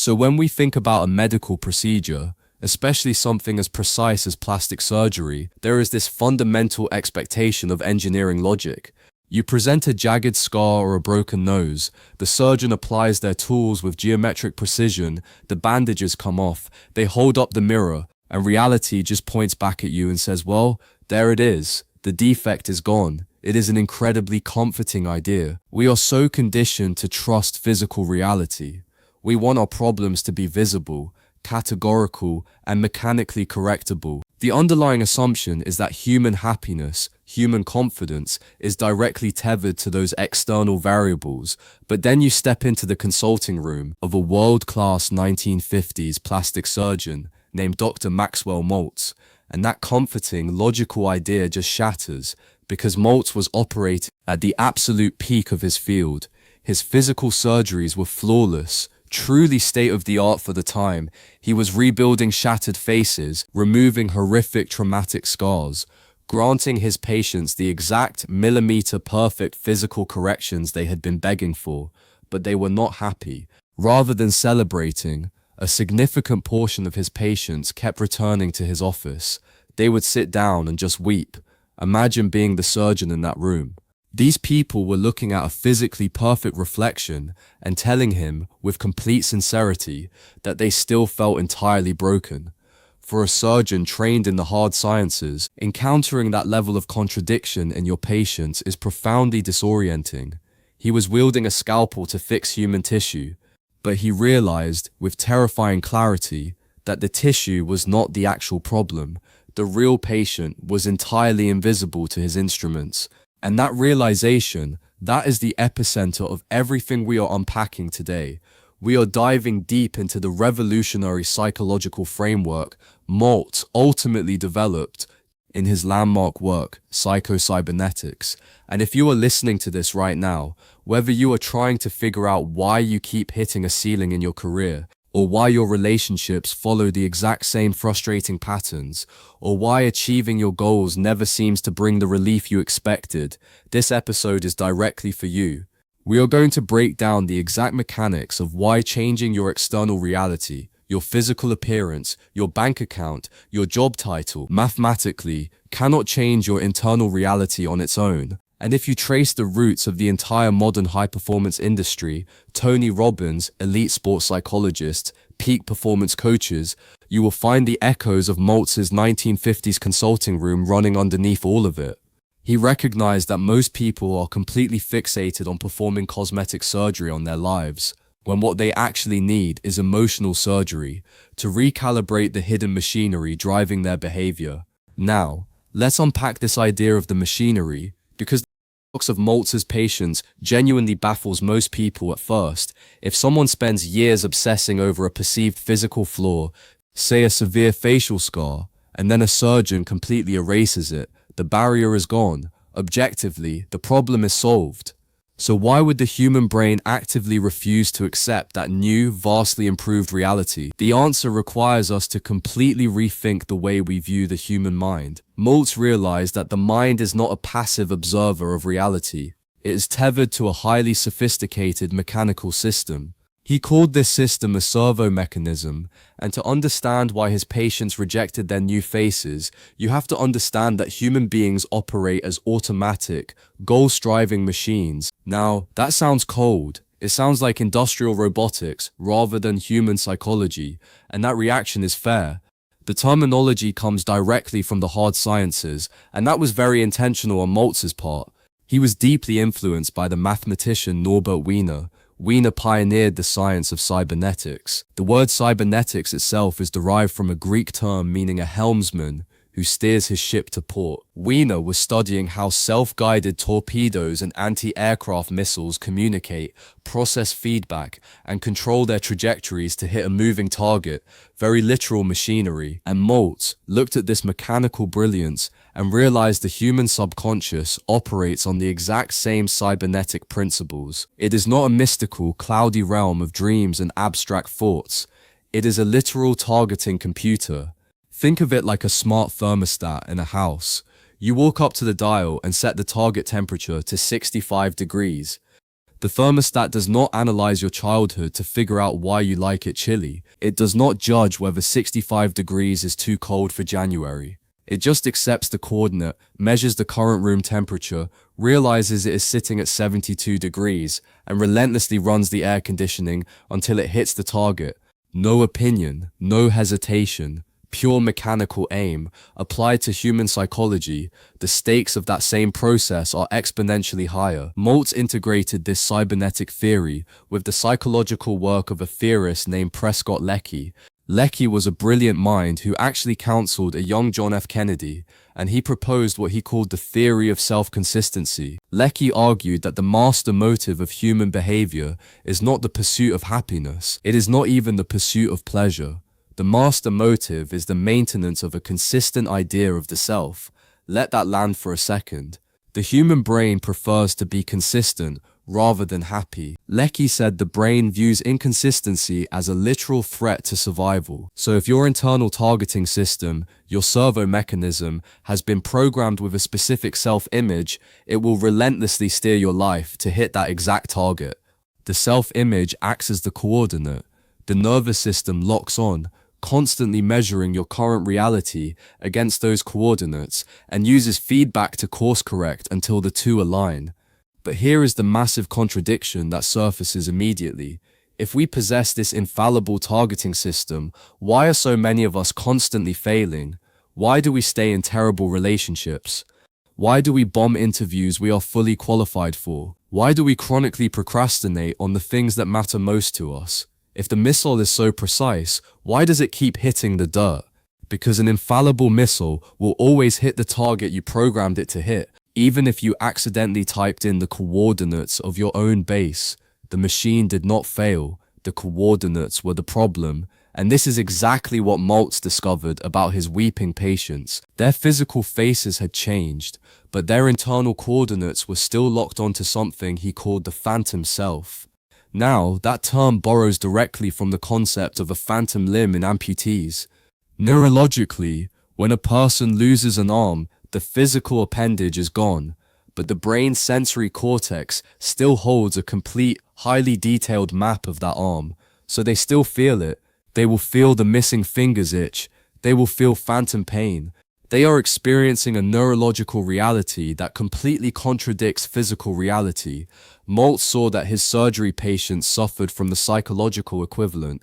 So when we think about a medical procedure, especially something as precise as plastic surgery, there is this fundamental expectation of engineering logic. You present a jagged scar or a broken nose, the surgeon applies their tools with geometric precision, the bandages come off, they hold up the mirror, and reality just points back at you and says, well, there it is, the defect is gone. It is an incredibly comforting idea. We are so conditioned to trust physical reality. We want our problems to be visible, categorical, and mechanically correctable. The underlying assumption is that human happiness, human confidence, is directly tethered to those external variables, but then you step into the consulting room of a world-class 1950s plastic surgeon named Dr. Maxwell Maltz, and that comforting, logical idea just shatters, because Maltz was operating at the absolute peak of his field. His physical surgeries were flawless, truly state-of-the-art for the time. He was rebuilding shattered faces, removing horrific traumatic scars, granting his patients the exact millimeter-perfect physical corrections they had been begging for, but they were not happy. Rather than celebrating, a significant portion of his patients kept returning to his office. They would sit down and just weep. Imagine being the surgeon in that room. These people were looking at a physically perfect reflection and telling him, with complete sincerity, that they still felt entirely broken. For a surgeon trained in the hard sciences, encountering that level of contradiction in your patients is profoundly disorienting. He was wielding a scalpel to fix human tissue, but he realized, with terrifying clarity, that the tissue was not the actual problem. The real patient was entirely invisible to his instruments. And that realization, that is the epicenter of everything we are unpacking today. We are diving deep into the revolutionary psychological framework Maltz ultimately developed in his landmark work, Psycho-Cybernetics. And if you are listening to this right now, whether you are trying to figure out why you keep hitting a ceiling in your career, or why your relationships follow the exact same frustrating patterns, or why achieving your goals never seems to bring the relief you expected, this episode is directly for you. We are going to break down the exact mechanics of why changing your external reality, your physical appearance, your bank account, your job title, mathematically, cannot change your internal reality on its own. And if you trace the roots of the entire modern high-performance industry, Tony Robbins, elite sports psychologists, peak performance coaches, you will find the echoes of Maltz's 1950s consulting room running underneath all of it. He recognized that most people are completely fixated on performing cosmetic surgery on their lives, when what they actually need is emotional surgery to recalibrate the hidden machinery driving their behavior. Now, let's unpack this idea of the machinery, because of Maltz's patience genuinely baffles most people at first. If someone spends years obsessing over a perceived physical flaw, say a severe facial scar, and then a surgeon completely erases it, the barrier is gone. Objectively, the problem is solved. So why would the human brain actively refuse to accept that new, vastly improved reality? The answer requires us to completely rethink the way we view the human mind. Maltz realized that the mind is not a passive observer of reality. It is tethered to a highly sophisticated mechanical system. He called this system a servo mechanism, and to understand why his patients rejected their new faces, you have to understand that human beings operate as automatic, goal-striving machines. Now, that sounds cold. It sounds like industrial robotics rather than human psychology, and that reaction is fair. The terminology comes directly from the hard sciences, and that was very intentional on Maltz's part. He was deeply influenced by the mathematician Norbert Wiener. Wiener pioneered the science of cybernetics. The word cybernetics itself is derived from a Greek term meaning a helmsman who steers his ship to port. Wiener was studying how self-guided torpedoes and anti-aircraft missiles communicate, process feedback, and control their trajectories to hit a moving target, very literal machinery. And Maltz looked at this mechanical brilliance and realized the human subconscious operates on the exact same cybernetic principles. It is not a mystical, cloudy realm of dreams and abstract thoughts. It is a literal targeting computer. Think of it like a smart thermostat in a house. You walk up to the dial and set the target temperature to 65 degrees. The thermostat does not analyze your childhood to figure out why you like it chilly. It does not judge whether 65 degrees is too cold for January. It just accepts the coordinate, measures the current room temperature, realizes it is sitting at 72 degrees, and relentlessly runs the air conditioning until it hits the target. No opinion, no hesitation, pure mechanical aim. Applied to human psychology, the stakes of that same process are exponentially higher. Maltz integrated this cybernetic theory with the psychological work of a theorist named Prescott Lecky. Lecky was a brilliant mind who actually counseled a young John F. Kennedy, and he proposed what he called the theory of self-consistency. Lecky argued that the master motive of human behavior is not the pursuit of happiness. It is not even the pursuit of pleasure. The master motive is the maintenance of a consistent idea of the self. Let that land for a second. The human brain prefers to be consistent rather than happy. Lecky said the brain views inconsistency as a literal threat to survival. So if your internal targeting system, your servo mechanism, has been programmed with a specific self-image, it will relentlessly steer your life to hit that exact target. The self-image acts as the coordinate. The nervous system locks on, constantly measuring your current reality against those coordinates and uses feedback to course correct until the two align. But here is the massive contradiction that surfaces immediately. If we possess this infallible targeting system, why are so many of us constantly failing? Why do we stay in terrible relationships? Why do we bomb interviews we are fully qualified for? Why do we chronically procrastinate on the things that matter most to us? If the missile is so precise, why does it keep hitting the dirt? Because an infallible missile will always hit the target you programmed it to hit. Even if you accidentally typed in the coordinates of your own base, the machine did not fail. The coordinates were the problem. And this is exactly what Maltz discovered about his weeping patients. Their physical faces had changed, but their internal coordinates were still locked onto something he called the phantom self. Now, that term borrows directly from the concept of a phantom limb in amputees. Neurologically, when a person loses an arm, the physical appendage is gone, but the brain's sensory cortex still holds a complete, highly detailed map of that arm, so they still feel it. They will feel the missing fingers itch. They will feel phantom pain. They are experiencing a neurological reality that completely contradicts physical reality. Maltz saw that his surgery patients suffered from the psychological equivalent.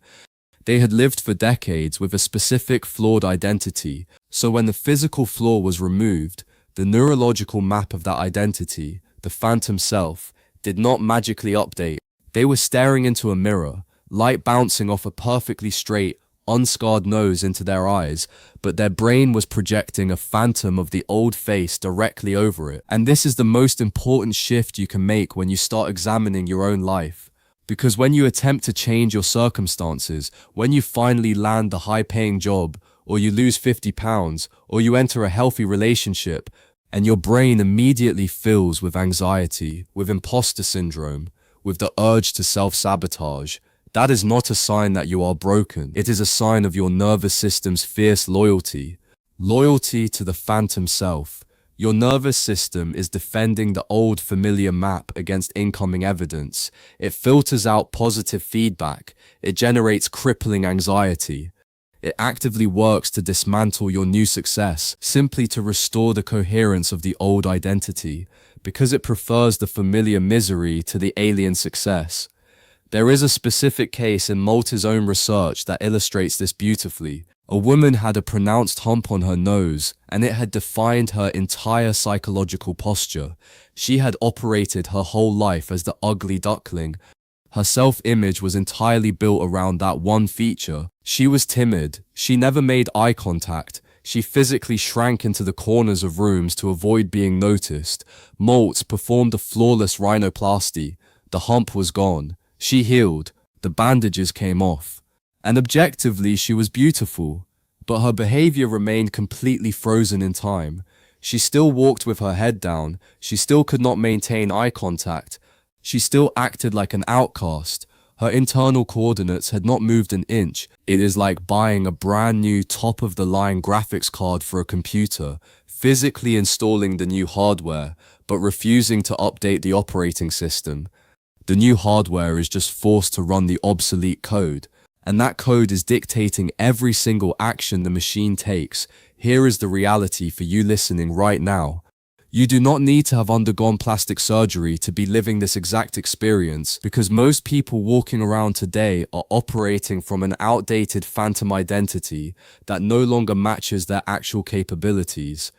They had lived for decades with a specific flawed identity, so when the physical flaw was removed, the neurological map of that identity, the phantom self, did not magically update. They were staring into a mirror, light bouncing off a perfectly straight, unscarred nose into their eyes, but their brain was projecting a phantom of the old face directly over it. And this is the most important shift you can make when you start examining your own life. Because when you attempt to change your circumstances, when you finally land the high-paying job, or you lose 50 pounds, or you enter a healthy relationship, and your brain immediately fills with anxiety, with imposter syndrome, with the urge to self-sabotage, that is not a sign that you are broken. It is a sign of your nervous system's fierce loyalty. Loyalty to the phantom self. Your nervous system is defending the old familiar map against incoming evidence. It filters out positive feedback. It generates crippling anxiety. It actively works to dismantle your new success, simply to restore the coherence of the old identity, because it prefers the familiar misery to the alien success. There is a specific case in Maltz's own research that illustrates this beautifully. A woman had a pronounced hump on her nose, and it had defined her entire psychological posture. She had operated her whole life as the ugly duckling. Her self-image was entirely built around that one feature. She was timid. She never made eye contact. She physically shrank into the corners of rooms to avoid being noticed. Maltz performed a flawless rhinoplasty. The hump was gone. She healed. The bandages came off. And objectively, she was beautiful, but her behavior remained completely frozen in time. She still walked with her head down. She still could not maintain eye contact. She still acted like an outcast. Her internal coordinates had not moved an inch. It is like buying a brand new top-of-the-line graphics card for a computer, physically installing the new hardware, but refusing to update the operating system. The new hardware is just forced to run the obsolete code, and that code is dictating every single action the machine takes. Here is the reality for you listening right now. You do not need to have undergone plastic surgery to be living this exact experience, because most people walking around today are operating from an outdated phantom identity that no longer matches their actual capabilities.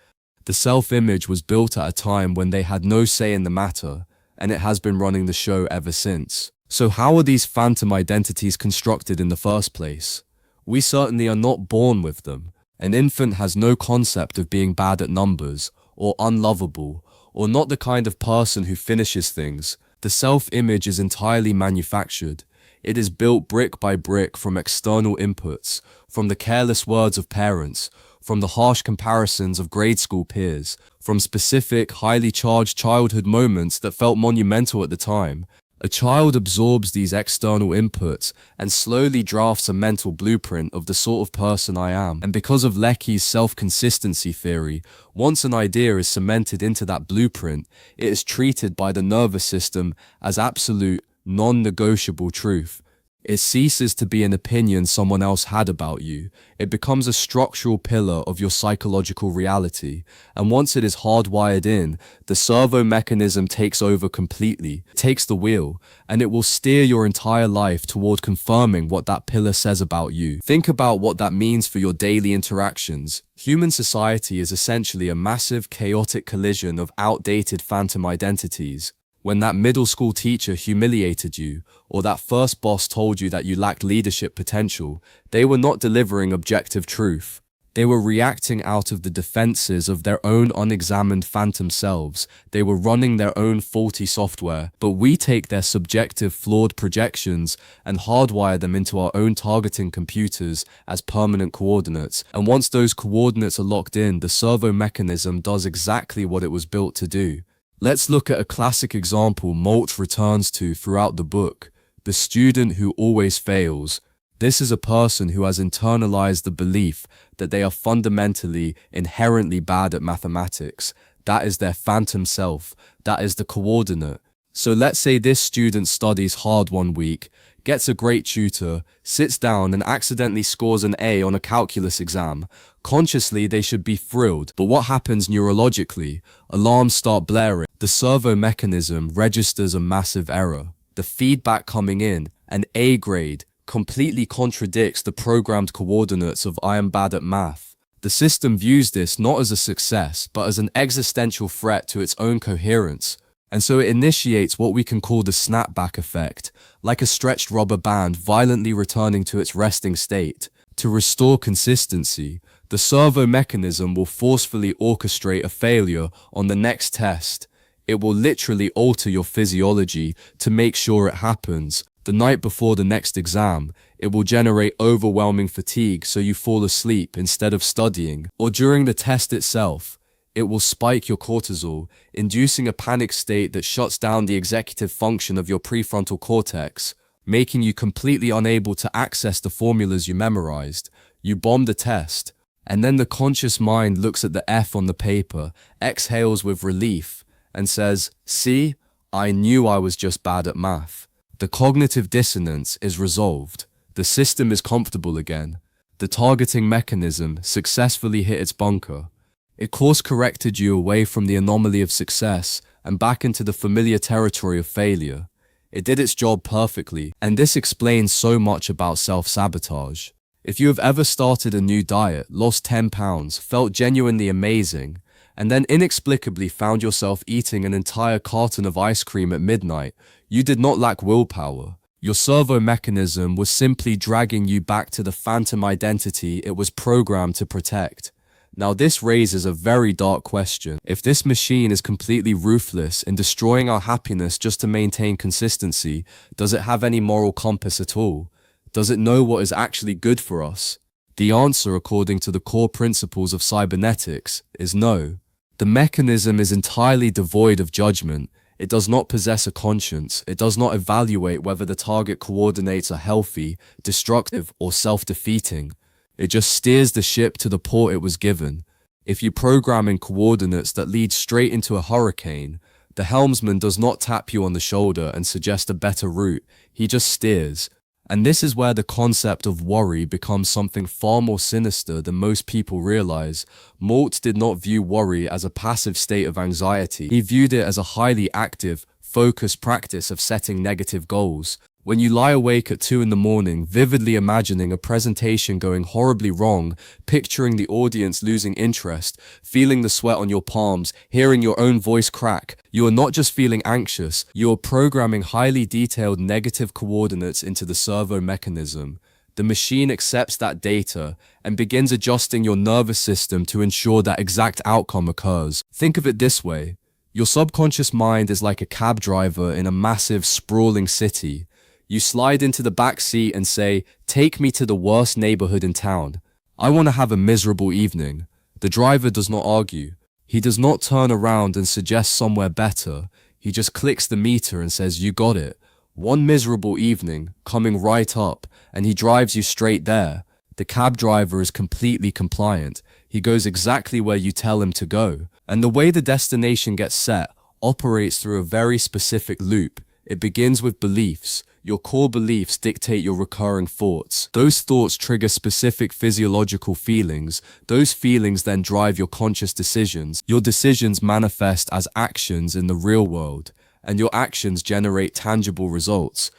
The self-image was built at a time when they had no say in the matter, and it has been running the show ever since. So how are these phantom identities constructed in the first place? We certainly are not born with them. An infant has no concept of being bad at numbers, or unlovable, or not the kind of person who finishes things. The self-image is entirely manufactured. It is built brick by brick from external inputs, from the careless words of parents, from the harsh comparisons of grade school peers, from specific, highly charged childhood moments that felt monumental at the time. A child absorbs these external inputs and slowly drafts a mental blueprint of the sort of person I am. And because of Lecky's self-consistency theory, once an idea is cemented into that blueprint, it is treated by the nervous system as absolute, non-negotiable truth. It ceases to be an opinion someone else had about you. It becomes a structural pillar of your psychological reality. And once it is hardwired in, the servo mechanism takes over completely, takes the wheel, and it will steer your entire life toward confirming what that pillar says about you. Think about what that means for your daily interactions. Human society is essentially a massive, chaotic collision of outdated phantom identities. When that middle school teacher humiliated you, or that first boss told you that you lacked leadership potential, they were not delivering objective truth. They were reacting out of the defenses of their own unexamined phantom selves. They were running their own faulty software, but we take their subjective, flawed projections and hardwire them into our own targeting computers as permanent coordinates. And once those coordinates are locked in, the servo mechanism does exactly what it was built to do. Let's look at a classic example Maltz returns to throughout the book, the student who always fails. This is a person who has internalized the belief that they are fundamentally, inherently bad at mathematics. That is their phantom self. That is the coordinate. So let's say this student studies hard one week, gets a great tutor, sits down and accidentally scores an A on a calculus exam. Consciously, they should be thrilled, but what happens neurologically? Alarms start blaring. The servo mechanism registers a massive error. The feedback coming in, an A grade, completely contradicts the programmed coordinates of I am bad at math. The system views this not as a success, but as an existential threat to its own coherence. And so it initiates what we can call the snapback effect, like a stretched rubber band violently returning to its resting state. To restore consistency, the servo mechanism will forcefully orchestrate a failure on the next test. It will literally alter your physiology to make sure it happens. The night before the next exam, it will generate overwhelming fatigue so you fall asleep instead of studying. Or during the test itself, it will spike your cortisol, inducing a panic state that shuts down the executive function of your prefrontal cortex, making you completely unable to access the formulas you memorized. You bomb the test, and then the conscious mind looks at the F on the paper, exhales with relief, and says, "See, I knew I was just bad at math." The cognitive dissonance is resolved. The system is comfortable again. The targeting mechanism successfully hit its bunker. It course-corrected you away from the anomaly of success and back into the familiar territory of failure. It did its job perfectly, and this explains so much about self-sabotage. If you have ever started a new diet, lost 10 pounds, felt genuinely amazing, and then inexplicably found yourself eating an entire carton of ice cream at midnight, you did not lack willpower. Your servo mechanism was simply dragging you back to the phantom identity it was programmed to protect. Now this raises a very dark question. If this machine is completely ruthless in destroying our happiness just to maintain consistency, does it have any moral compass at all? Does it know what is actually good for us? The answer, according to the core principles of cybernetics, is no. The mechanism is entirely devoid of judgment. It does not possess a conscience. It does not evaluate whether the target coordinates are healthy, destructive, or self-defeating. It just steers the ship to the port it was given. If you program in coordinates that lead straight into a hurricane, The helmsman does not tap you on the shoulder and suggest a better route, he just steers. And this is where the concept of worry becomes something far more sinister than most people realize. Maltz did not view worry as a passive state of anxiety. He viewed it as a highly active, focused practice of setting negative goals. When you lie awake at 2 in the morning, vividly imagining a presentation going horribly wrong, picturing the audience losing interest, feeling the sweat on your palms, hearing your own voice crack, you are not just feeling anxious, you are programming highly detailed negative coordinates into the servo mechanism. The machine accepts that data and begins adjusting your nervous system to ensure that exact outcome occurs. Think of it this way. Your subconscious mind is like a cab driver in a massive, sprawling city. You slide into the back seat and say, "Take me to the worst neighborhood in town. I want to have a miserable evening." The driver does not argue. He does not turn around and suggest somewhere better. He just clicks the meter and says, "You got it. One miserable evening, coming right up," and he drives you straight there. The cab driver is completely compliant. He goes exactly where you tell him to go. And the way the destination gets set operates through a very specific loop. It begins with beliefs. Your core beliefs dictate your recurring thoughts. Those thoughts trigger specific physiological feelings. Those feelings then drive your conscious decisions. Your decisions manifest as actions in the real world, and your actions generate tangible results.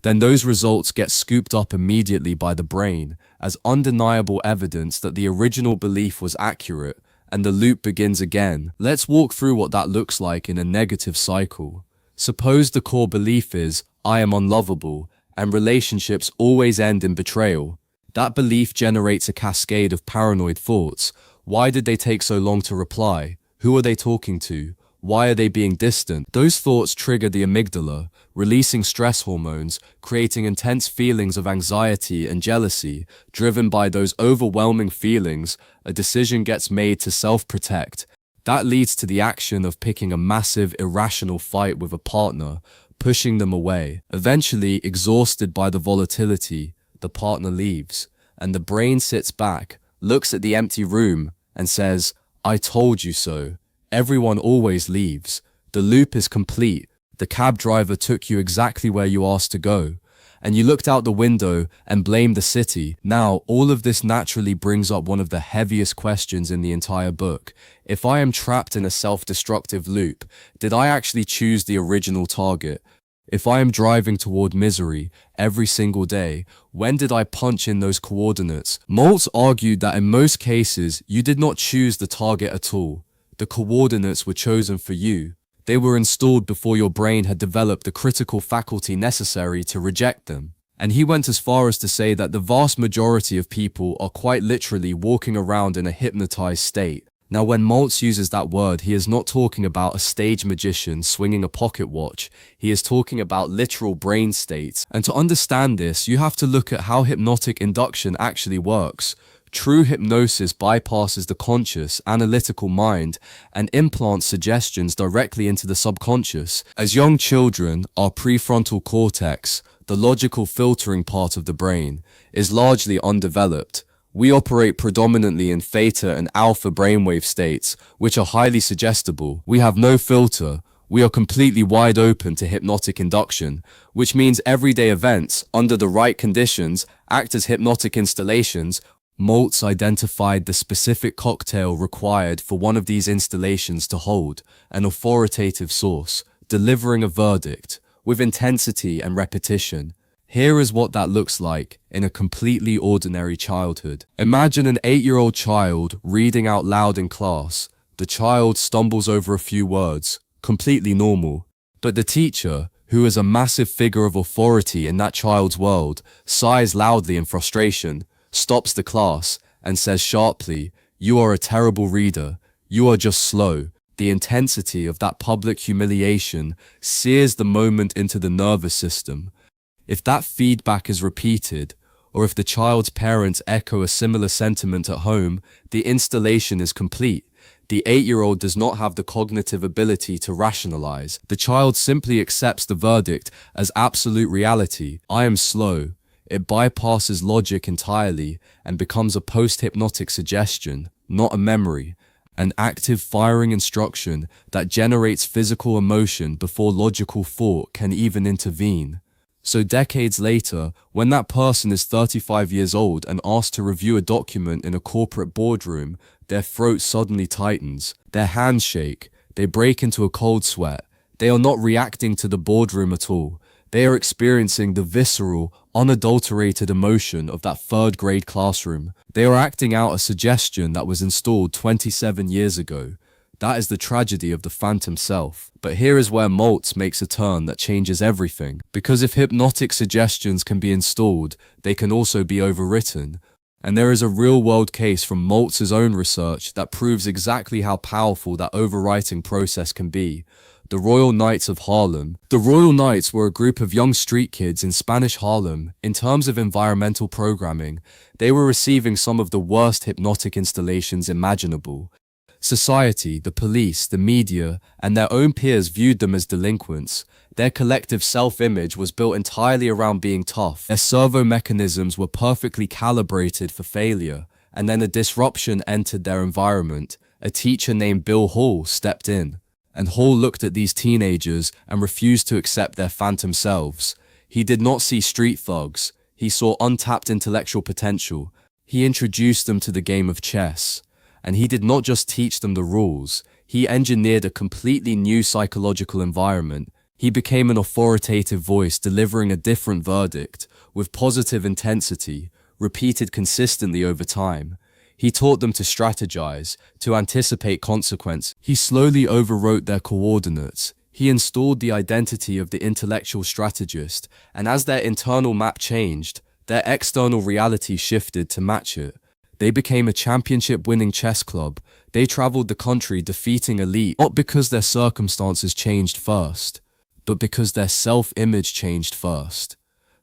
Then those results get scooped up immediately by the brain as undeniable evidence that the original belief was accurate, and the loop begins again. Let's walk through what that looks like in a negative cycle. Suppose the core belief is, "I am unlovable," and relationships always end in betrayal. That belief generates a cascade of paranoid thoughts. Why did they take so long to reply? Who are they talking to? Why are they being distant? Those thoughts trigger the amygdala, releasing stress hormones, creating intense feelings of anxiety and jealousy. Driven by those overwhelming feelings, a decision gets made to self-protect. That leads to the action of picking a massive, irrational fight with a partner, pushing them away. Eventually, exhausted by the volatility, the partner leaves, and the brain sits back, looks at the empty room, and says, "I told you so." Everyone always leaves. The loop is complete. The cab driver took you exactly where you asked to go, and you looked out the window and blamed the city. Now, all of this naturally brings up one of the heaviest questions in the entire book. If I am trapped in a self-destructive loop, did I actually choose the original target? If I am driving toward misery every single day, when did I punch in those coordinates? Maltz argued that in most cases, you did not choose the target at all. The coordinates were chosen for you. They were installed before your brain had developed the critical faculty necessary to reject them. And he went as far as to say that the vast majority of people are quite literally walking around in a hypnotized state. Now, when Maltz uses that word, he is not talking about a stage magician swinging a pocket watch. He is talking about literal brain states. And to understand this, you have to look at how hypnotic induction actually works. True hypnosis bypasses the conscious, analytical mind and implants suggestions directly into the subconscious. As young children, our prefrontal cortex, the logical filtering part of the brain, is largely undeveloped. We operate predominantly in theta and alpha brainwave states, which are highly suggestible. We have no filter. We are completely wide open to hypnotic induction, which means everyday events, under the right conditions, act as hypnotic installations. Maltz identified the specific cocktail required for one of these installations to hold, an authoritative source, delivering a verdict, with intensity and repetition. Here is what that looks like in a completely ordinary childhood. Imagine an 8-year-old child reading out loud in class. The child stumbles over a few words, completely normal. But the teacher, who is a massive figure of authority in that child's world, sighs loudly in frustration, stops the class, and says sharply, "You are a terrible reader. You are just slow." The intensity of that public humiliation sears the moment into the nervous system. If that feedback is repeated, or if the child's parents echo a similar sentiment at home, the installation is complete. The 8-year-old does not have the cognitive ability to rationalize. The child simply accepts the verdict as absolute reality. I am slow. It bypasses logic entirely and becomes a post-hypnotic suggestion, not a memory. an active firing instruction that generates physical emotion before logical thought can even intervene. So decades later, when that person is 35 years old and asked to review a document in a corporate boardroom, their throat suddenly tightens, their hands shake, they break into a cold sweat. They are not reacting to the boardroom at all. They are experiencing the visceral, unadulterated emotion of that third-grade classroom. They are acting out a suggestion that was installed 27 years ago. That is the tragedy of the phantom self. But here is where Maltz makes a turn that changes everything. Because if hypnotic suggestions can be installed, they can also be overwritten. And there is a real-world case from Maltz's own research that proves exactly how powerful that overwriting process can be. The Royal Knights of Harlem. The Royal Knights were a group of young street kids in Spanish Harlem. In terms of environmental programming, they were receiving some of the worst hypnotic installations imaginable. Society, the police, the media, and their own peers viewed them as delinquents. Their collective self-image was built entirely around being tough. Their servo mechanisms were perfectly calibrated for failure. And then a disruption entered their environment. A teacher named Bill Hall stepped in. And Hall looked at these teenagers and refused to accept their phantom selves. He did not see street thugs. He saw untapped intellectual potential. He introduced them to the game of chess. And he did not just teach them the rules. He engineered a completely new psychological environment. He became an authoritative voice delivering a different verdict, with positive intensity, repeated consistently over time. He taught them to strategize, to anticipate consequence. He slowly overwrote their coordinates. He installed the identity of the intellectual strategist, and as their internal map changed, their external reality shifted to match it. They became a championship-winning chess club. They traveled the country defeating elite, not because their circumstances changed first, but because their self-image changed first.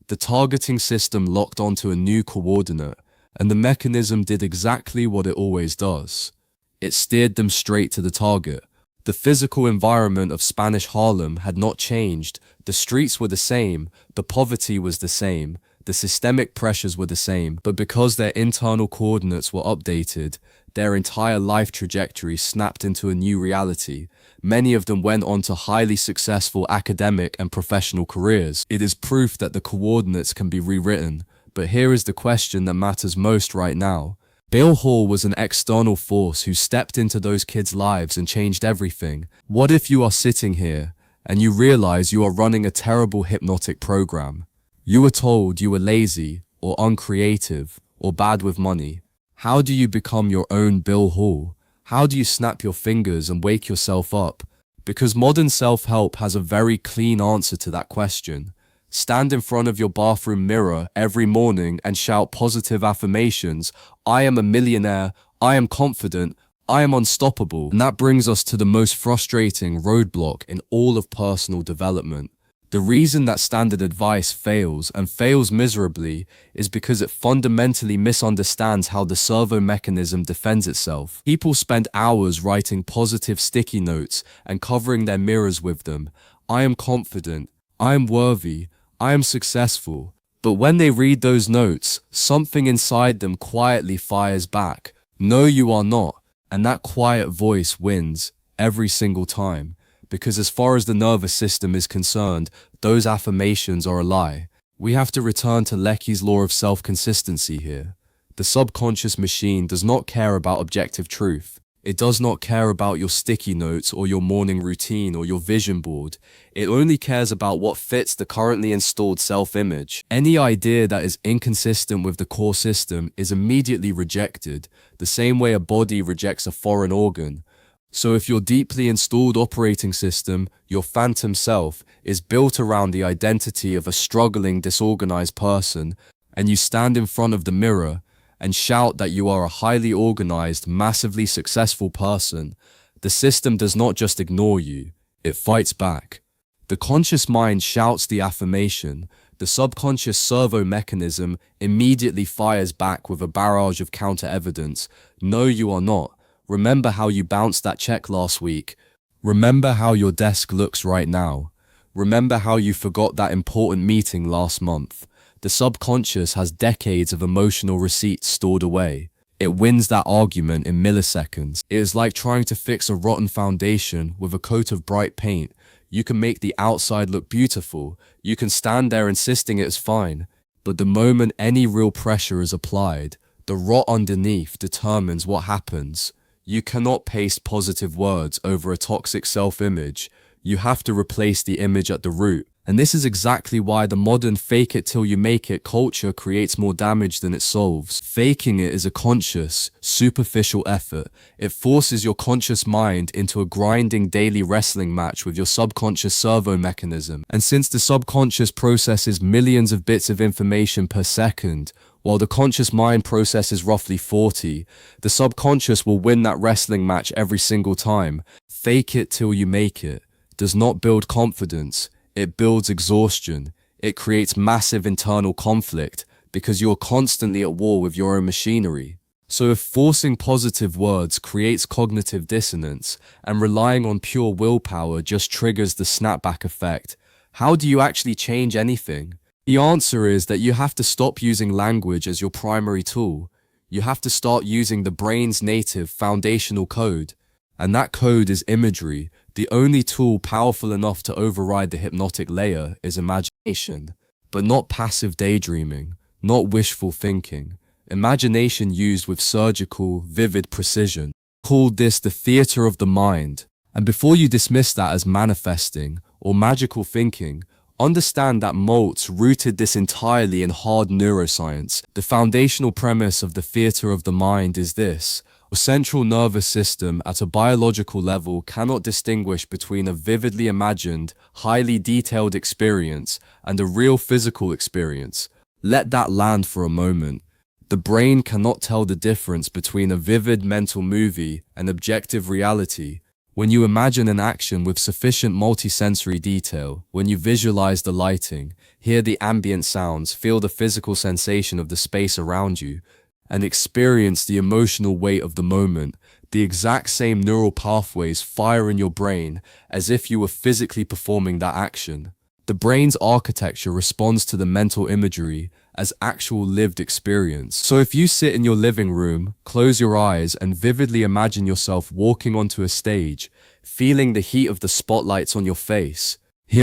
The targeting system locked onto a new coordinate, and the mechanism did exactly what it always does. It steered them straight to the target. The physical environment of Spanish Harlem had not changed. The streets were the same, the poverty was the same, the systemic pressures were the same, but because their internal coordinates were updated, their entire life trajectory snapped into a new reality. Many of them went on to highly successful academic and professional careers. It is proof that the coordinates can be rewritten. But here is the question that matters most right now. Bill Hall was an external force who stepped into those kids' lives and changed everything. What if you are sitting here and you realize you are running a terrible hypnotic program? You were told you were lazy or uncreative or bad with money. How do you become your own Bill Hall? How do you snap your fingers and wake yourself up? Because modern self-help has a very clean answer to that question. Stand in front of your bathroom mirror every morning and shout positive affirmations. I am a millionaire. I am confident. I am unstoppable. And that brings us to the most frustrating roadblock in all of personal development. The reason that standard advice fails, and fails miserably, is because it fundamentally misunderstands how the servo mechanism defends itself. People spend hours writing positive sticky notes and covering their mirrors with them. I am confident. I am worthy. I am successful. But when they read those notes, something inside them quietly fires back. No, you are not. And that quiet voice wins every single time. Because as far as the nervous system is concerned, those affirmations are a lie. We have to return to Lecky's law of self-consistency here. The subconscious machine does not care about objective truth. It does not care about your sticky notes or your morning routine or your vision board. It only cares about what fits the currently installed self-image. Any idea that is inconsistent with the core system is immediately rejected, the same way a body rejects a foreign organ. So if your deeply installed operating system, your phantom self, is built around the identity of a struggling, disorganized person, and you stand in front of the mirror and shout that you are a highly organized, massively successful person, the system does not just ignore you, it fights back. The conscious mind shouts the affirmation, the subconscious servo mechanism immediately fires back with a barrage of counter-evidence. No, you are not. Remember how you bounced that check last week. Remember how your desk looks right now. Remember how you forgot that important meeting last month. The subconscious has decades of emotional receipts stored away. it wins that argument in milliseconds. It is like trying to fix a rotten foundation with a coat of bright paint. You can make the outside look beautiful. You can stand there insisting it is fine. But the moment any real pressure is applied, the rot underneath determines what happens. You cannot paste positive words over a toxic self-image. You have to replace the image at the root. And this is exactly why the modern fake it till you make it culture creates more damage than it solves. Faking it is a conscious, superficial effort. It forces your conscious mind into a grinding daily wrestling match with your subconscious servo mechanism. And since the subconscious processes millions of bits of information per second, while the conscious mind processes roughly 40, the subconscious will win that wrestling match every single time. Fake it till you make it does not build confidence. It builds exhaustion. It creates massive internal conflict because you're constantly at war with your own machinery. So if forcing positive words creates cognitive dissonance and relying on pure willpower just triggers the snapback effect, how do you actually change anything? The answer is that you have to stop using language as your primary tool. You have to start using the brain's native foundational code. And that code is imagery. The only tool powerful enough to override the hypnotic layer is imagination, but not passive daydreaming, not wishful thinking. Imagination used with surgical, vivid precision. Called this the theater of the mind. And before you dismiss that as manifesting or magical thinking, understand that Maltz rooted this entirely in hard neuroscience. The foundational premise of the theater of the mind is this: the central nervous system at a biological level cannot distinguish between a vividly imagined, highly detailed experience and a real physical experience. Let that land for a moment. The brain cannot tell the difference between a vivid mental movie and objective reality. When you imagine an action with sufficient multisensory detail, when you visualize the lighting, hear the ambient sounds, feel the physical sensation of the space around you, and experience the emotional weight of the moment, the exact same neural pathways fire in your brain as if you were physically performing that action. The brain's architecture responds to the mental imagery as actual lived experience. So if you sit in your living room, close your eyes, and vividly imagine yourself walking onto a stage, feeling the heat of the spotlights on your face, hearing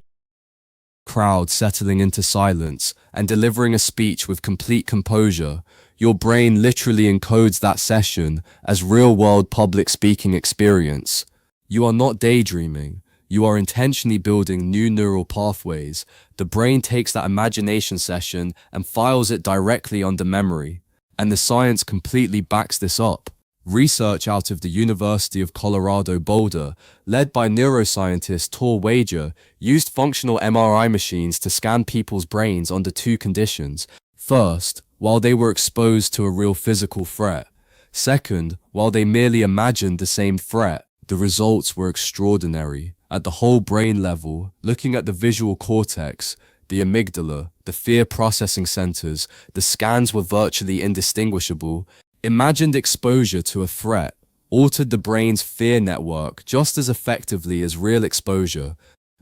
the crowd settling into silence, and delivering a speech with complete composure, your brain literally encodes that session as real-world public speaking experience. You are not daydreaming. You are intentionally building new neural pathways. The brain takes that imagination session and files it directly under memory. And the science completely backs this up. Research out of the University of Colorado Boulder, led by neuroscientist Tor Wager, used functional MRI machines to scan people's brains under two conditions. First, while they were exposed to a real physical threat. Second, while they merely imagined the same threat. The results were extraordinary. At the whole brain level, looking at the visual cortex, the amygdala, the fear processing centers, the scans were virtually indistinguishable. Imagined exposure to a threat altered the brain's fear network just as effectively as real exposure.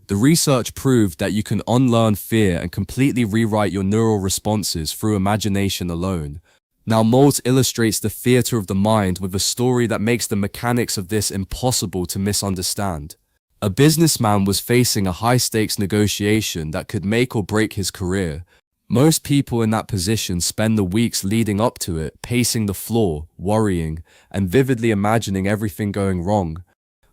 The research proved that you can unlearn fear and completely rewrite your neural responses through imagination alone. Now Maltz illustrates the theater of the mind with a story that makes the mechanics of this impossible to misunderstand. A businessman was facing a high-stakes negotiation that could make or break his career. Most people in that position spend the weeks leading up to it, pacing the floor, worrying, and vividly imagining everything going wrong,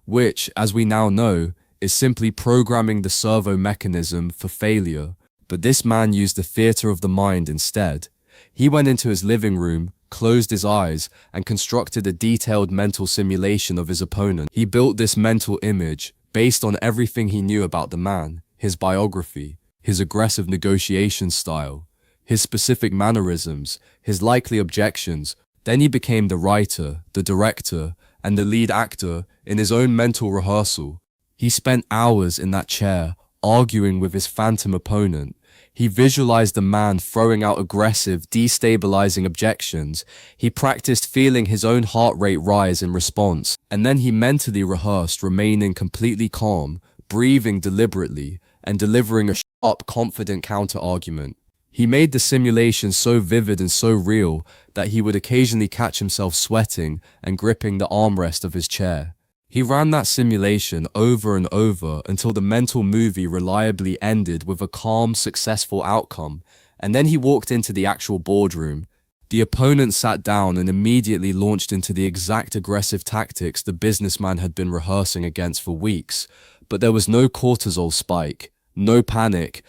which, as we now know, is simply programming the servo mechanism for failure. But this man used the theater of the mind instead. He went into his living room, closed his eyes, and constructed a detailed mental simulation of his opponent. He built this mental image based on everything he knew about the man, his biography, his aggressive negotiation style, his specific mannerisms, his likely objections. Then he became the writer, the director, and the lead actor in his own mental rehearsal. He spent hours in that chair, arguing with his phantom opponent. He visualized the man throwing out aggressive, destabilizing objections. He practiced feeling his own heart rate rise in response. And then he mentally rehearsed remaining completely calm, breathing deliberately, and delivering a sharp, confident counter-argument. He made the simulation so vivid and so real that he would occasionally catch himself sweating and gripping the armrest of his chair. He ran that simulation over and over until the mental movie reliably ended with a calm, successful outcome, and then he walked into the actual boardroom. The opponent sat down and immediately launched into the exact aggressive tactics the businessman had been rehearsing against for weeks, but there was no cortisol spike, no panic,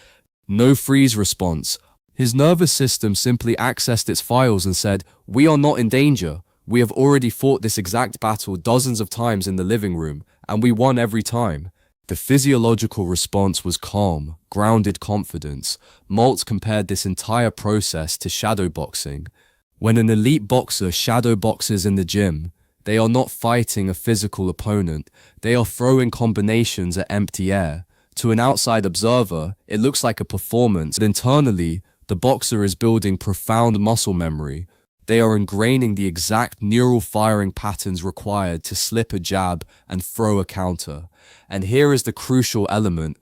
no freeze response. His nervous system simply accessed its files and said, "We are not in danger. We have already fought this exact battle dozens of times in the living room, and we won every time." The physiological response was calm, grounded confidence. Maltz compared this entire process to shadowboxing. When an elite boxer shadowboxes in the gym, they are not fighting a physical opponent. They are throwing combinations at empty air. To an outside observer, it looks like a performance, but internally, the boxer is building profound muscle memory. They are ingraining the exact neural firing patterns required to slip a jab and throw a counter. And here is the crucial element.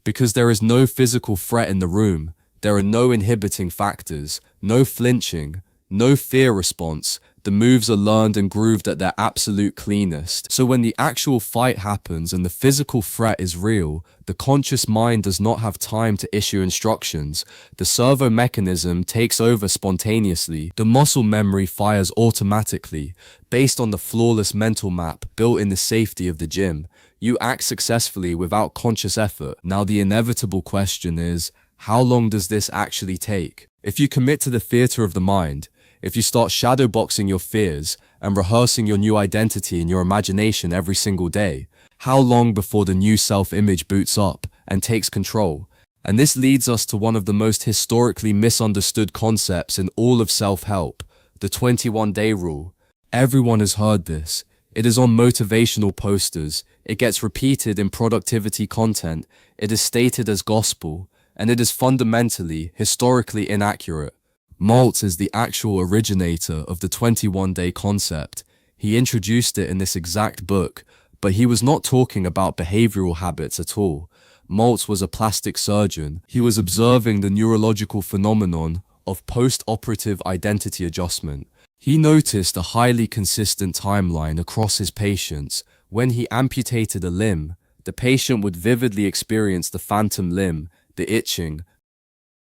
Because there is no physical threat in the room, there are no inhibiting factors, no flinching, no fear response. The moves are learned and grooved at their absolute cleanest. So when the actual fight happens and the physical threat is real, the conscious mind does not have time to issue instructions. The servo mechanism takes over spontaneously. The muscle memory fires automatically, based on the flawless mental map built in the safety of the gym. You act successfully without conscious effort. Now the inevitable question is, how long does this actually take? If you commit to the theater of the mind, if you start shadowboxing your fears and rehearsing your new identity in your imagination every single day, how long before the new self-image boots up and takes control? And this leads us to one of the most historically misunderstood concepts in all of self-help, the 21-day rule. Everyone has heard this. It is on motivational posters. It gets repeated in productivity content. It is stated as gospel, and it is fundamentally, historically inaccurate. Maltz is the actual originator of the 21-day concept. He introduced it in this exact book, but he was not talking about behavioral habits at all. Maltz was a plastic surgeon. He was observing the neurological phenomenon of post-operative identity adjustment. He noticed a highly consistent timeline across his patients. When he amputated a limb, the patient would vividly experience the phantom limb, the itching,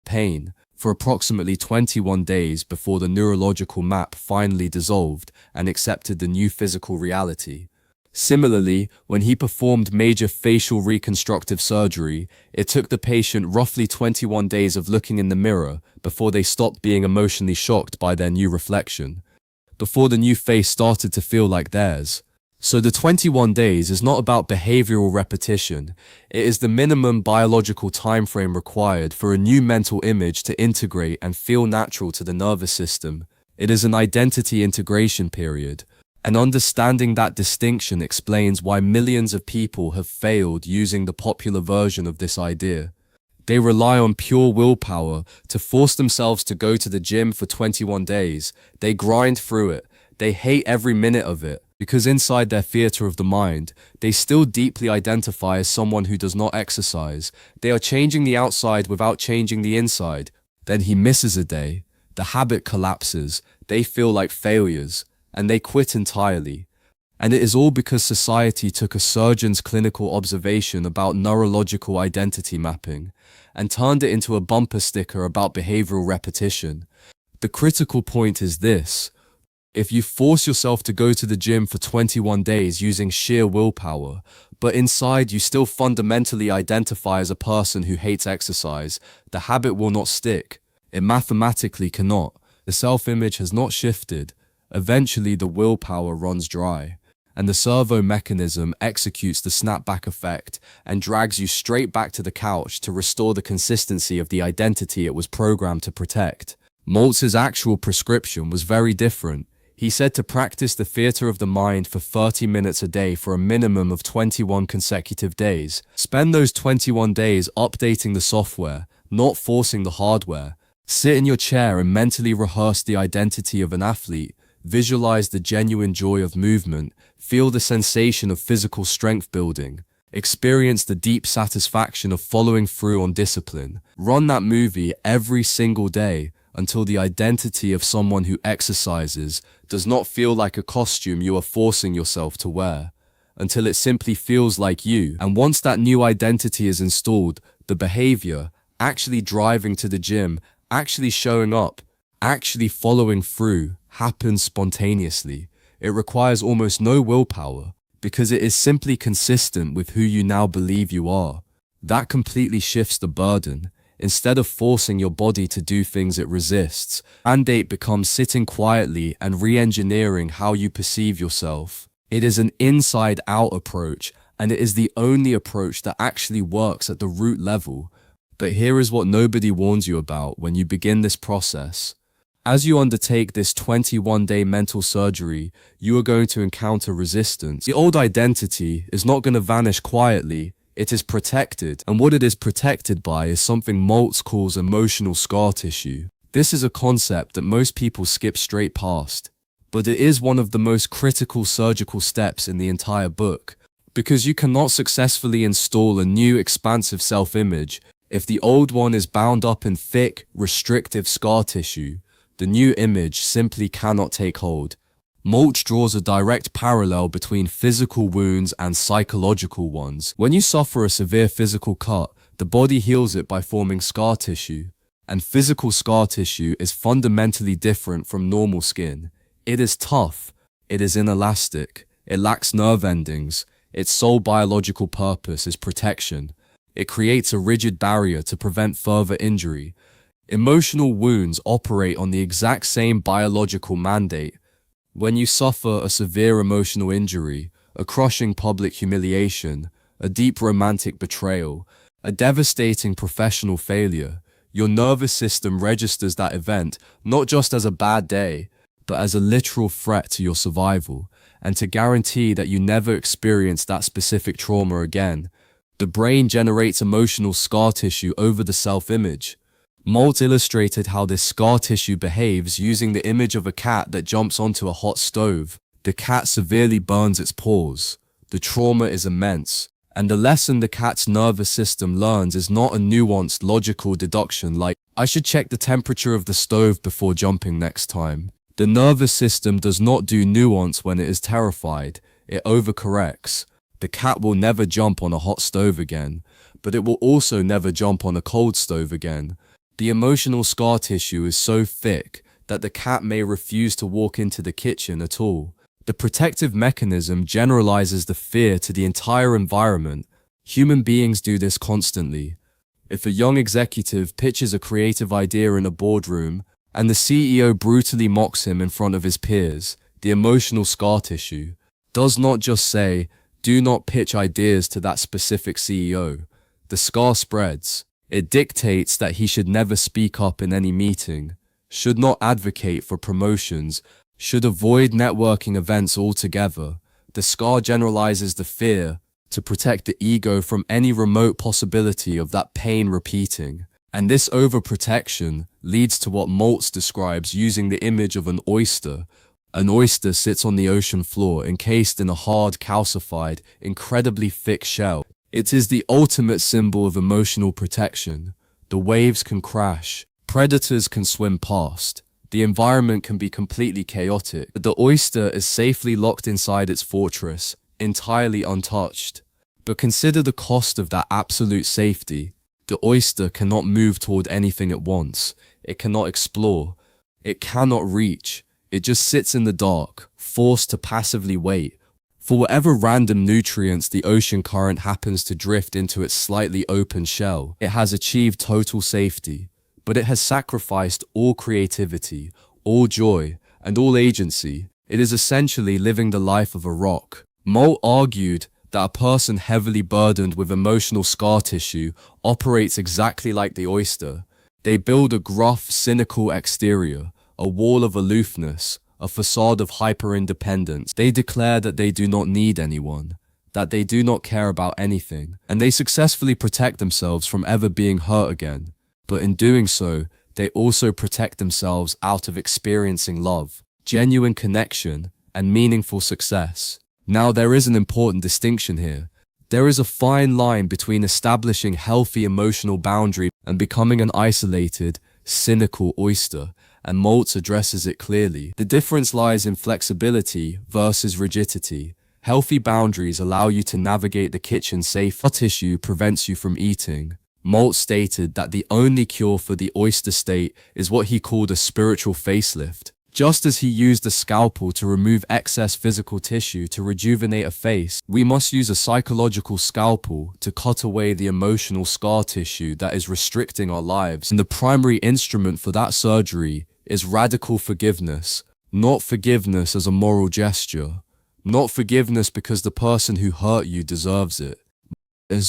pain, for approximately 21 days before the neurological map finally dissolved and accepted the new physical reality. Similarly, when he performed major facial reconstructive surgery, it took the patient roughly 21 days of looking in the mirror before they stopped being emotionally shocked by their new reflection, before the new face started to feel like theirs. So the 21 days is not about behavioral repetition. It is the minimum biological time frame required for a new mental image to integrate and feel natural to the nervous system. It is an identity integration period. And understanding that distinction explains why millions of people have failed using the popular version of this idea. They rely on pure willpower to force themselves to go to the gym for 21 days. They grind through it. They hate every minute of it. Because inside their theater of the mind, they still deeply identify as someone who does not exercise. They are changing the outside without changing the inside. Then he misses a day. The habit collapses. They feel like failures. And they quit entirely. And it is all because society took a surgeon's clinical observation about neurological identity mapping and turned it into a bumper sticker about behavioral repetition. The critical point is this. If you force yourself to go to the gym for 21 days using sheer willpower, but inside you still fundamentally identify as a person who hates exercise, the habit will not stick. It mathematically cannot. The self-image has not shifted. Eventually the willpower runs dry, and the servo mechanism executes the snapback effect and drags you straight back to the couch to restore the consistency of the identity it was programmed to protect. Maltz's actual prescription was very different. He said to practice the theater of the mind for 30 minutes a day for a minimum of 21 consecutive days. Spend those 21 days updating the software, not forcing the hardware. Sit in your chair and mentally rehearse the identity of an athlete. Visualize the genuine joy of movement. Feel the sensation of physical strength building. Experience the deep satisfaction of following through on discipline. Run that movie every single day until the identity of someone who exercises does not feel like a costume you are forcing yourself to wear, until it simply feels like you. And once that new identity is installed, the behavior, actually driving to the gym, actually showing up, actually following through, happens spontaneously. It requires almost no willpower, because it is simply consistent with who you now believe you are. That completely shifts the burden. Instead of forcing your body to do things it resists, mandate becomes sitting quietly and re-engineering how you perceive yourself. It is an inside-out approach, and it is the only approach that actually works at the root level. But here is what nobody warns you about when you begin this process. As you undertake this 21-day mental surgery, you are going to encounter resistance. The old identity is not going to vanish quietly. It is protected, and what it is protected by is something Maltz calls emotional scar tissue. This is a concept that most people skip straight past, but it is one of the most critical surgical steps in the entire book, because you cannot successfully install a new expansive self-image if the old one is bound up in thick, restrictive scar tissue. The new image simply cannot take hold. Maltz draws a direct parallel between physical wounds and psychological ones. When you suffer a severe physical cut, the body heals it by forming scar tissue. And physical scar tissue is fundamentally different from normal skin. It is tough, it is inelastic, it lacks nerve endings, its sole biological purpose is protection. It creates a rigid barrier to prevent further injury. Emotional wounds operate on the exact same biological mandate. When you suffer a severe emotional injury, a crushing public humiliation, a deep romantic betrayal, a devastating professional failure, your nervous system registers that event not just as a bad day, but as a literal threat to your survival, and to guarantee that you never experience that specific trauma again. The brain generates emotional scar tissue over the self-image. Maltz illustrated how this scar tissue behaves using the image of a cat that jumps onto a hot stove. The cat severely burns its paws. The trauma is immense, and the lesson the cat's nervous system learns is not a nuanced logical deduction like, I should check the temperature of the stove before jumping next time. The nervous system does not do nuance when it is terrified. It overcorrects. The cat will never jump on a hot stove again, but it will also never jump on a cold stove again. The emotional scar tissue is so thick that the cat may refuse to walk into the kitchen at all. The protective mechanism generalizes the fear to the entire environment. Human beings do this constantly. If a young executive pitches a creative idea in a boardroom and the CEO brutally mocks him in front of his peers, the emotional scar tissue does not just say, do not pitch ideas to that specific CEO. The scar spreads. It dictates that he should never speak up in any meeting, should not advocate for promotions, should avoid networking events altogether. The scar generalizes the fear to protect the ego from any remote possibility of that pain repeating. And this overprotection leads to what Maltz describes using the image of an oyster. An oyster sits on the ocean floor encased in a hard, calcified, incredibly thick shell. It is the ultimate symbol of emotional protection. The waves can crash, predators can swim past, the environment can be completely chaotic, but the oyster is safely locked inside its fortress, entirely untouched. But consider the cost of that absolute safety. The oyster cannot move toward anything it wants. It cannot explore. It cannot reach. It just sits in the dark, forced to passively wait. For whatever random nutrients the ocean current happens to drift into its slightly open shell, it has achieved total safety, but it has sacrificed all creativity, all joy, and all agency. It is essentially living the life of a rock. Maltz argued that a person heavily burdened with emotional scar tissue operates exactly like the oyster. They build a gruff, cynical exterior, a wall of aloofness, a facade of hyper-independence. They declare that they do not need anyone, that they do not care about anything, and they successfully protect themselves from ever being hurt again. But in doing so, they also protect themselves out of experiencing love, genuine connection, and meaningful success. Now, there is an important distinction here. There is a fine line between establishing healthy emotional boundaries and becoming an isolated, cynical oyster, and Maltz addresses it clearly. The difference lies in flexibility versus rigidity. Healthy boundaries allow you to navigate the kitchen safely. Tissue prevents you from eating. Maltz stated that the only cure for the oyster state is what he called a spiritual facelift. Just as he used a scalpel to remove excess physical tissue to rejuvenate a face, we must use a psychological scalpel to cut away the emotional scar tissue that is restricting our lives. And the primary instrument for that surgery is radical forgiveness, not forgiveness as a moral gesture, not forgiveness because the person who hurt you deserves it.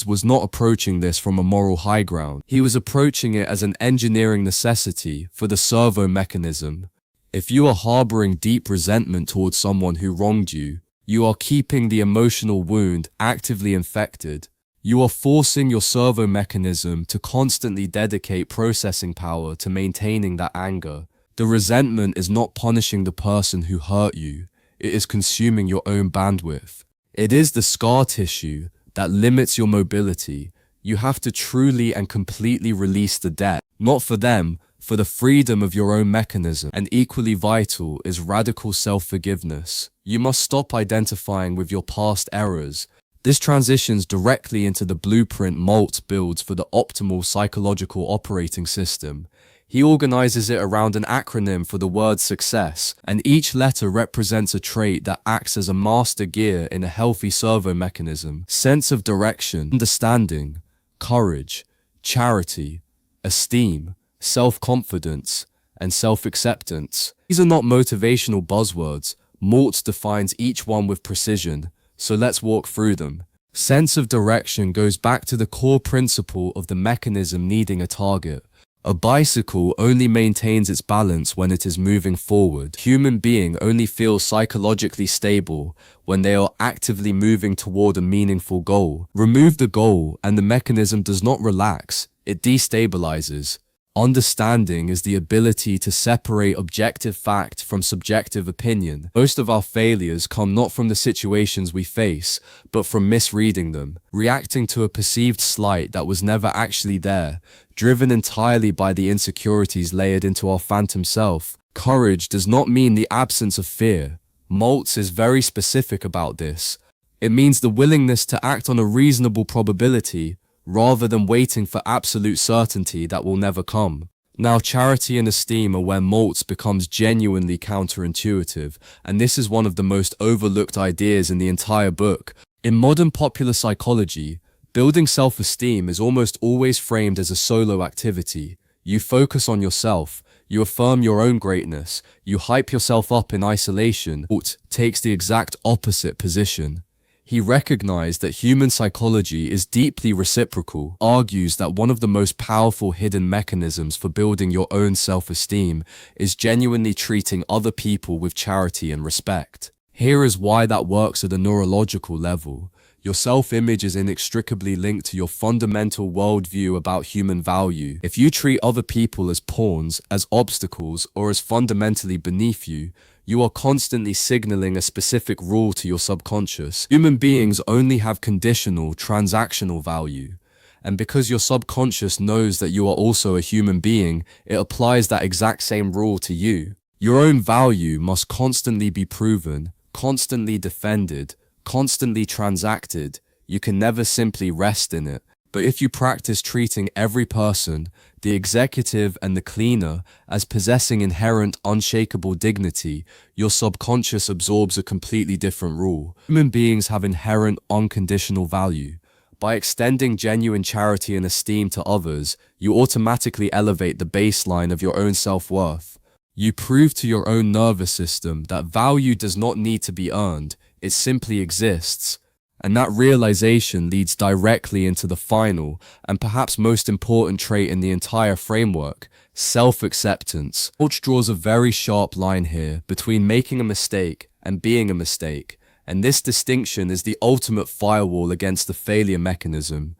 Was not approaching this from a moral high ground. He was approaching it as an engineering necessity for the servo mechanism. If you are harboring deep resentment towards someone who wronged you, you are keeping the emotional wound actively infected. You are forcing your servo mechanism to constantly dedicate processing power to maintaining that anger. The resentment is not punishing the person who hurt you. It is consuming your own bandwidth. It is the scar tissue that limits your mobility. You have to truly and completely release the debt, not for them, for the freedom of your own mechanism. And equally vital is radical self-forgiveness. You must stop identifying with your past errors. This transitions directly into the blueprint Maltz builds for the optimal psychological operating system. He organizes it around an acronym for the word success, and each letter represents a trait that acts as a master gear in a healthy servo mechanism. Sense of direction, understanding, courage, charity, esteem, self-confidence, and self-acceptance. These are not motivational buzzwords. Maltz defines each one with precision, so let's walk through them. Sense of direction goes back to the core principle of the mechanism needing a target. A bicycle only maintains its balance when it is moving forward. Human being only feels psychologically stable when they are actively moving toward a meaningful goal. Remove the goal and the mechanism does not relax, it destabilizes. Understanding is the ability to separate objective fact from subjective opinion. Most of our failures come not from the situations we face, but from misreading them, reacting to a perceived slight that was never actually there, driven entirely by the insecurities layered into our phantom self. Courage does not mean the absence of fear. Maltz is very specific about this. It means the willingness to act on a reasonable probability, rather than waiting for absolute certainty that will never come. Now, charity and esteem are where Maltz becomes genuinely counterintuitive, and this is one of the most overlooked ideas in the entire book. In modern popular psychology, building self-esteem is almost always framed as a solo activity. You focus on yourself, you affirm your own greatness, you hype yourself up in isolation. Maltz takes the exact opposite position. He recognized that human psychology is deeply reciprocal, argues that one of the most powerful hidden mechanisms for building your own self-esteem is genuinely treating other people with charity and respect. Here is why that works at a neurological level. Your self-image is inextricably linked to your fundamental worldview about human value. If you treat other people as pawns, as obstacles, or as fundamentally beneath you, you are constantly signaling a specific rule to your subconscious. Human beings only have conditional, transactional value. And because your subconscious knows that you are also a human being, it applies that exact same rule to you. Your own value must constantly be proven, constantly defended, constantly transacted. You can never simply rest in it. But if you practice treating every person, the executive and the cleaner, as possessing inherent unshakable dignity, your subconscious absorbs a completely different rule. Human beings have inherent unconditional value. By extending genuine charity and esteem to others, you automatically elevate the baseline of your own self-worth. You prove to your own nervous system that value does not need to be earned, it simply exists. And that realization leads directly into the final and perhaps most important trait in the entire framework, self-acceptance. Maltz draws a very sharp line here between making a mistake and being a mistake, and this distinction is the ultimate firewall against the failure mechanism.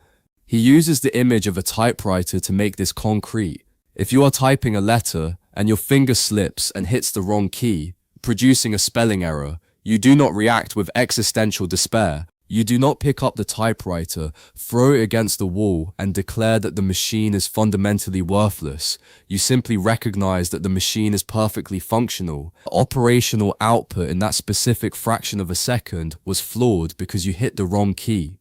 He uses the image of a typewriter to make this concrete. If you are typing a letter and your finger slips and hits the wrong key, producing a spelling error, you do not react with existential despair. You do not pick up the typewriter, throw it against the wall, and declare that the machine is fundamentally worthless. You simply recognize that the machine is perfectly functional. The operational output in that specific fraction of a second was flawed because you hit the wrong key.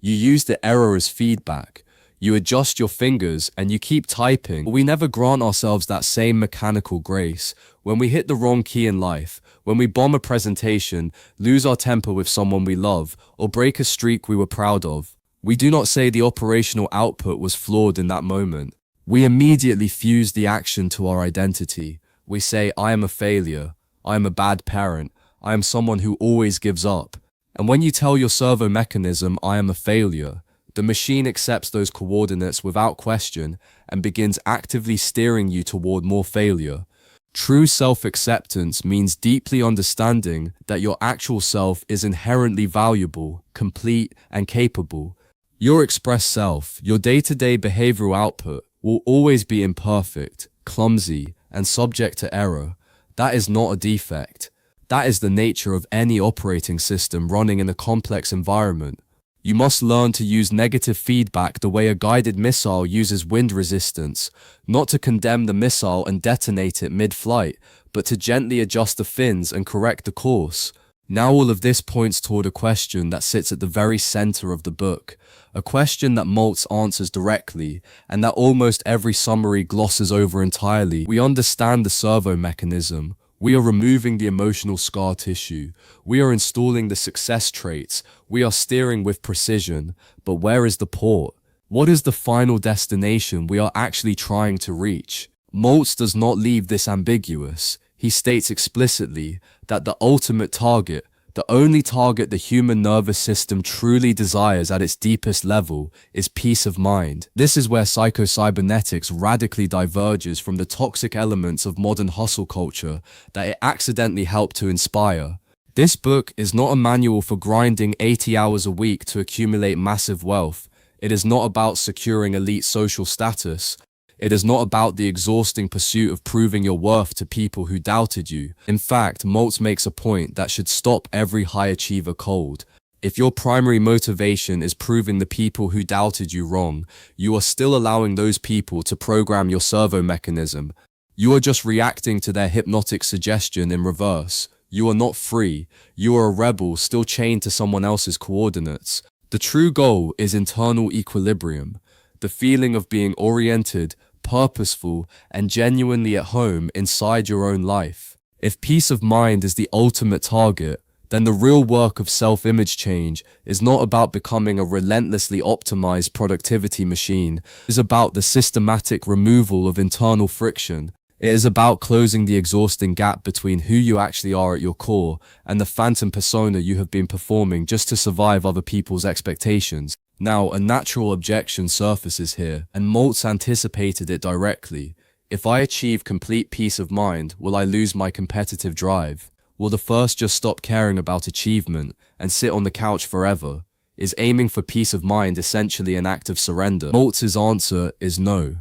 You use the error as feedback. You adjust your fingers and you keep typing, but we never grant ourselves that same mechanical grace. When we hit the wrong key in life, when we bomb a presentation, lose our temper with someone we love, or break a streak we were proud of, we do not say the operational output was flawed in that moment. We immediately fuse the action to our identity. We say, I am a failure, I am a bad parent, I am someone who always gives up. And when you tell your servo mechanism, I am a failure, the machine accepts those coordinates without question and begins actively steering you toward more failure. True self-acceptance means deeply understanding that your actual self is inherently valuable, complete, and capable. Your expressed self, your day-to-day behavioral output, will always be imperfect, clumsy, and subject to error. That is not a defect. That is the nature of any operating system running in a complex environment. You must learn to use negative feedback the way a guided missile uses wind resistance, not to condemn the missile and detonate it mid-flight, but to gently adjust the fins and correct the course. Now all of this points toward a question that sits at the very center of the book, a question that Maltz answers directly, and that almost every summary glosses over entirely. We understand the servo mechanism. We are removing the emotional scar tissue. We are installing the success traits. We are steering with precision. But where is the port? What is the final destination we are actually trying to reach? Maltz does not leave this ambiguous. He states explicitly that the ultimate target, the only target the human nervous system truly desires at its deepest level, is peace of mind. This is where Psycho-Cybernetics radically diverges from the toxic elements of modern hustle culture that it accidentally helped to inspire. This book is not a manual for grinding 80 hours a week to accumulate massive wealth. It is not about securing elite social status. It is not about the exhausting pursuit of proving your worth to people who doubted you. In fact, Maltz makes a point that should stop every high achiever cold. If your primary motivation is proving the people who doubted you wrong, you are still allowing those people to program your servo mechanism. You are just reacting to their hypnotic suggestion in reverse. You are not free. You are a rebel still chained to someone else's coordinates. The true goal is internal equilibrium, the feeling of being oriented, purposeful, and genuinely at home inside your own life. If peace of mind is the ultimate target, then the real work of self-image change is not about becoming a relentlessly optimized productivity machine. It is about the systematic removal of internal friction. It is about closing the exhausting gap between who you actually are at your core and the phantom persona you have been performing just to survive other people's expectations. Now, a natural objection surfaces here, and Maltz anticipated it directly. If I achieve complete peace of mind, will I lose my competitive drive? Will the first just stop caring about achievement and sit on the couch forever? Is aiming for peace of mind essentially an act of surrender? Maltz's answer is no.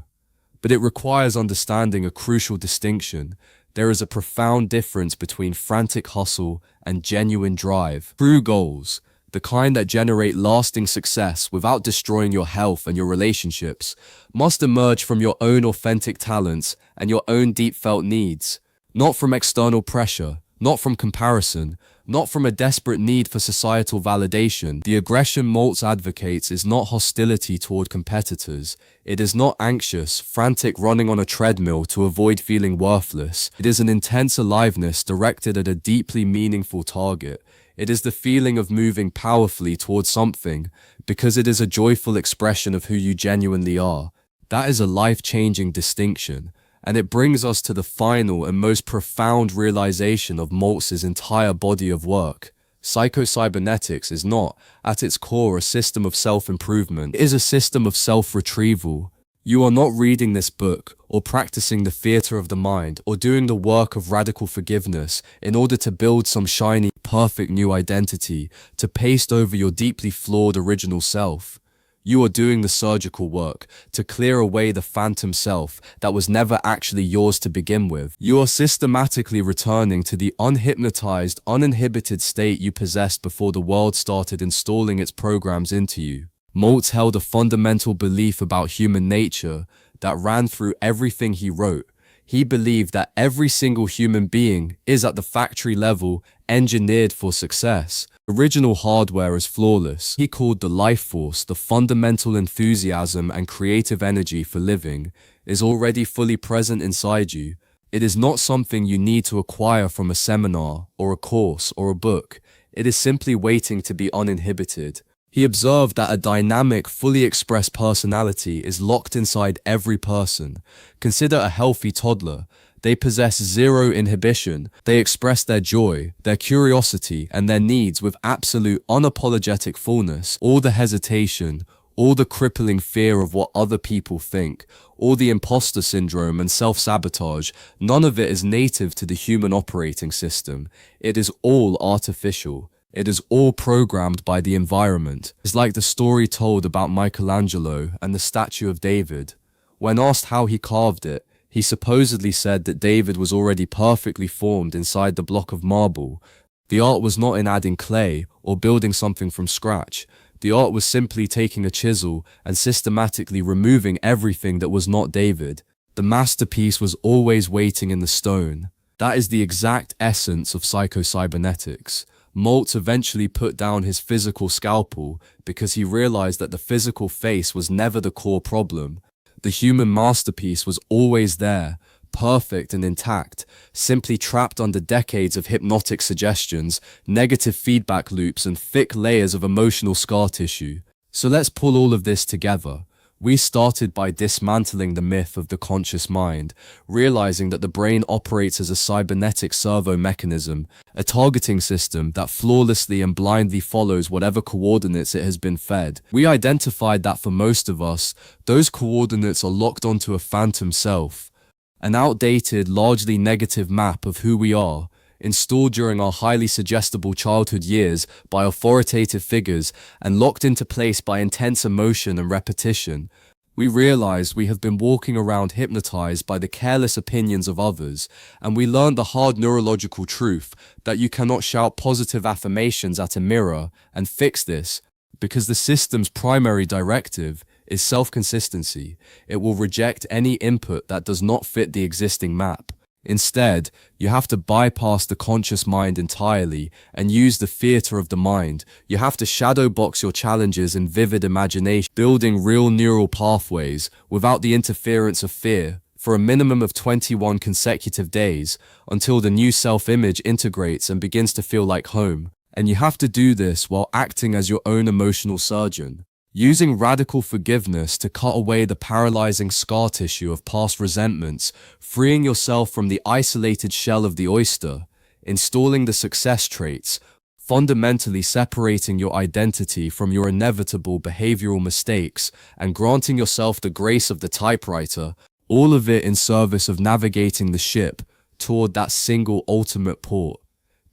But it requires understanding a crucial distinction. There is a profound difference between frantic hustle and genuine drive. True goals, the kind that generate lasting success without destroying your health and your relationships, must emerge from your own authentic talents and your own deep-felt needs, not from external pressure, not from comparison, not from a desperate need for societal validation. The aggression Maltz advocates is not hostility toward competitors. It is not anxious, frantic running on a treadmill to avoid feeling worthless. It is an intense aliveness directed at a deeply meaningful target. It is the feeling of moving powerfully towards something because it is a joyful expression of who you genuinely are. That is a life-changing distinction, and it brings us to the final and most profound realization of Maltz's entire body of work. Psycho-Cybernetics is not, at its core, a system of self-improvement. It is a system of self-retrieval. You are not reading this book, or practicing the theater of the mind, or doing the work of radical forgiveness in order to build some shiny, perfect new identity to paste over your deeply flawed original self. You are doing the surgical work to clear away the phantom self that was never actually yours to begin with. You are systematically returning to the unhypnotized, uninhibited state you possessed before the world started installing its programs into you. Maltz held a fundamental belief about human nature that ran through everything he wrote. He believed that every single human being is at the factory level engineered for success. Original hardware is flawless. He called the life force, the fundamental enthusiasm and creative energy for living, is already fully present inside you. It is not something you need to acquire from a seminar or a course or a book. It is simply waiting to be uninhibited. He observed that a dynamic, fully expressed personality is locked inside every person. Consider a healthy toddler. They possess zero inhibition. They express their joy, their curiosity, and their needs with absolute unapologetic fullness. All the hesitation, all the crippling fear of what other people think, all the imposter syndrome and self-sabotage, none of it is native to the human operating system. It is all artificial. It is all programmed by the environment. It's like the story told about Michelangelo and the statue of David. When asked how he carved it, he supposedly said that David was already perfectly formed inside the block of marble. The art was not in adding clay or building something from scratch. The art was simply taking a chisel and systematically removing everything that was not David. The masterpiece was always waiting in the stone. That is the exact essence of Psycho-Cybernetics. Maltz eventually put down his physical scalpel because he realized that the physical face was never the core problem. The human masterpiece was always there, perfect and intact, simply trapped under decades of hypnotic suggestions, negative feedback loops, and thick layers of emotional scar tissue. So let's pull all of this together. We started by dismantling the myth of the conscious mind, realizing that the brain operates as a cybernetic servo mechanism, a targeting system that flawlessly and blindly follows whatever coordinates it has been fed. We identified that for most of us, those coordinates are locked onto a phantom self, an outdated, largely negative map of who we are, installed during our highly suggestible childhood years by authoritative figures and locked into place by intense emotion and repetition. We realized we have been walking around hypnotized by the careless opinions of others, and we learned the hard neurological truth that you cannot shout positive affirmations at a mirror and fix this, because the system's primary directive is self-consistency. It will reject any input that does not fit the existing map. Instead, you have to bypass the conscious mind entirely and use the theater of the mind. You have to shadow box your challenges in vivid imagination, building real neural pathways without the interference of fear for a minimum of 21 consecutive days until the new self-image integrates and begins to feel like home. And you have to do this while acting as your own emotional surgeon. Using radical forgiveness to cut away the paralyzing scar tissue of past resentments, freeing yourself from the isolated shell of the oyster, installing the success traits, fundamentally separating your identity from your inevitable behavioral mistakes, and granting yourself the grace of the typewriter, all of it in service of navigating the ship toward that single ultimate port,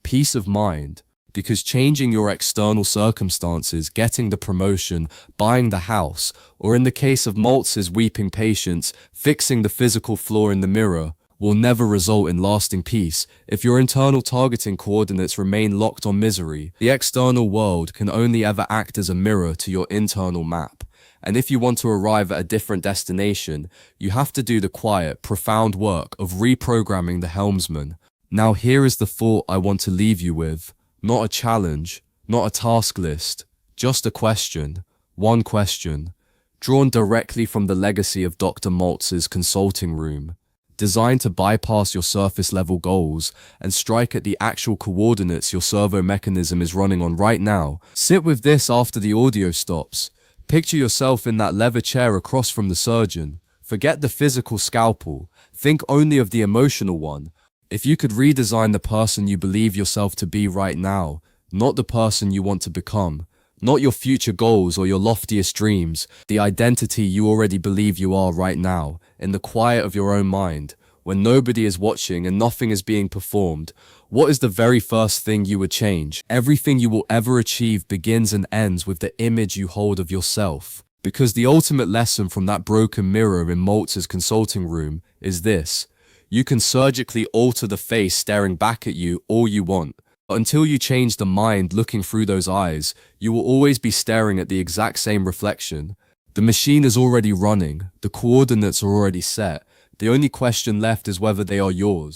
peace of mind. Because changing your external circumstances, getting the promotion, buying the house, or in the case of Maltz's weeping patients, fixing the physical flaw in the mirror, will never result in lasting peace if your internal targeting coordinates remain locked on misery. The external world can only ever act as a mirror to your internal map. And if you want to arrive at a different destination, you have to do the quiet, profound work of reprogramming the helmsman. Now here is the thought I want to leave you with. Not a challenge, not a task list, just a question, one question, drawn directly from the legacy of Dr. Maltz's consulting room, designed to bypass your surface-level goals and strike at the actual coordinates your servo mechanism is running on right now. Sit with this after the audio stops. Picture yourself in that leather chair across from the surgeon. Forget the physical scalpel. Think only of the emotional one. If you could redesign the person you believe yourself to be right now, not the person you want to become, not your future goals or your loftiest dreams, the identity you already believe you are right now, in the quiet of your own mind, when nobody is watching and nothing is being performed, what is the very first thing you would change? Everything you will ever achieve begins and ends with the image you hold of yourself. Because the ultimate lesson from that broken mirror in Maltz's consulting room is this: you can surgically alter the face staring back at you all you want, but until you change the mind looking through those eyes, you will always be staring at the exact same reflection. The machine is already running, the coordinates are already set. The only question left is whether they are yours.